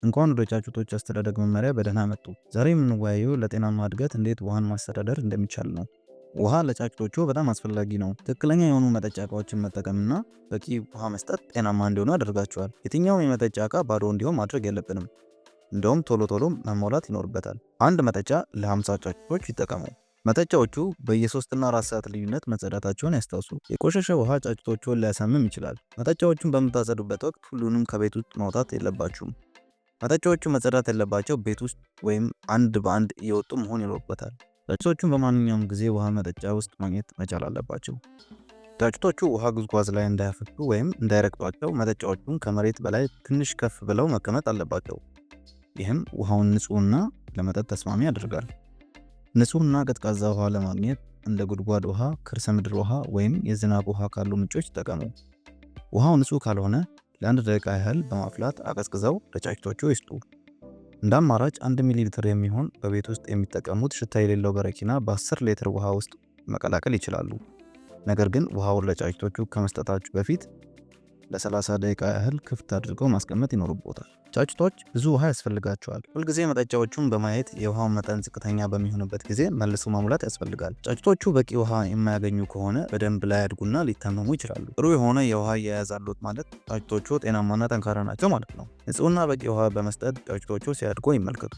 እንኳን ወደ ጫጩቶች አስተዳደግ መመሪያ በደህና መጡ። ዛሬ የምንወያየው ለጤናማ እድገት እንዴት ውሃን ማስተዳደር እንደሚቻል ነው። ውሃ ለጫጩቶቹ በጣም አስፈላጊ ነው። ትክክለኛ የሆኑ መጠጫ እቃዎችን መጠቀምና በቂ ውሃ መስጠት ጤናማ እንዲሆኑ ያደርጋቸዋል። የትኛውም የመጠጫ እቃ ባዶ እንዲሆን ማድረግ የለብንም። እንደውም ቶሎ ቶሎ መሞላት ይኖርበታል። አንድ መጠጫ ለ50 ጫጩቶች ይጠቀሙ። መጠጫዎቹ በየ3 እና 4 ሰዓት ልዩነት መጸዳታቸውን ያስታውሱ። የቆሸሸ ውሃ ጫጩቶቹን ሊያሳምም ይችላል። መጠጫዎቹን በምታጸዱበት ወቅት ሁሉንም ከቤት ውስጥ ማውጣት የለባችሁም። መጠጫዎቹ መጸዳት ያለባቸው ቤት ውስጥ ወይም አንድ በአንድ እየወጡ መሆን ይኖርበታል። ጫጩቶቹን በማንኛውም ጊዜ ውሃ መጠጫ ውስጥ ማግኘት መቻል አለባቸው። ጫጩቶቹ ውሃ ጉዝጓዝ ላይ እንዳያፈሱ ወይም እንዳይረግጧቸው መጠጫዎቹን ከመሬት በላይ ትንሽ ከፍ ብለው መቀመጥ አለባቸው። ይህም ውሃውን ንጹህና ለመጠጥ ተስማሚ ያደርጋል። ንጹህና ቀዝቃዛ ውሃ ለማግኘት እንደ ጉድጓድ ውሃ፣ ከርሰ ምድር ውሃ ወይም የዝናብ ውሃ ካሉ ምንጮች ይጠቀሙ። ውሃው ንጹህ ካልሆነ ለ1 ደቂቃ ያህል በማፍላት አቀዝቅዘው ለጫጩቶቹ ይስጡ። እንደ አማራጭ 1 ሚሊ ሊትር የሚሆን በቤት ውስጥ የሚጠቀሙት ሽታ የሌለው በረኪና በ10 ሊትር ውሃ ውስጥ መቀላቀል ይችላሉ። ነገር ግን ውሃውን ለጫጩቶቹ ከመስጠታችሁ በፊት ለ30 ደቂቃ ያህል ክፍት አድርገው ማስቀመጥ ይኖርቦታል። ጫጩቶች ብዙ ውሃ ያስፈልጋቸዋል። ሁልጊዜ መጠጫዎቹን በማየት የውሃው መጠን ዝቅተኛ በሚሆንበት ጊዜ መልሶ መሙላት ያስፈልጋል። ጫጩቶቹ በቂ ውሃ የማያገኙ ከሆነ በደንብ ላያድጉና ሊታመሙ ይችላሉ። ጥሩ የሆነ የውሃ አያያዝ አለዎት ማለት ጫጩቶቹ ጤናማና ጠንካራ ናቸው ማለት ነው። ንጹህና በቂ ውሃ በመስጠት ጫጩቶቹ ሲያድጉ ይመልከቱ።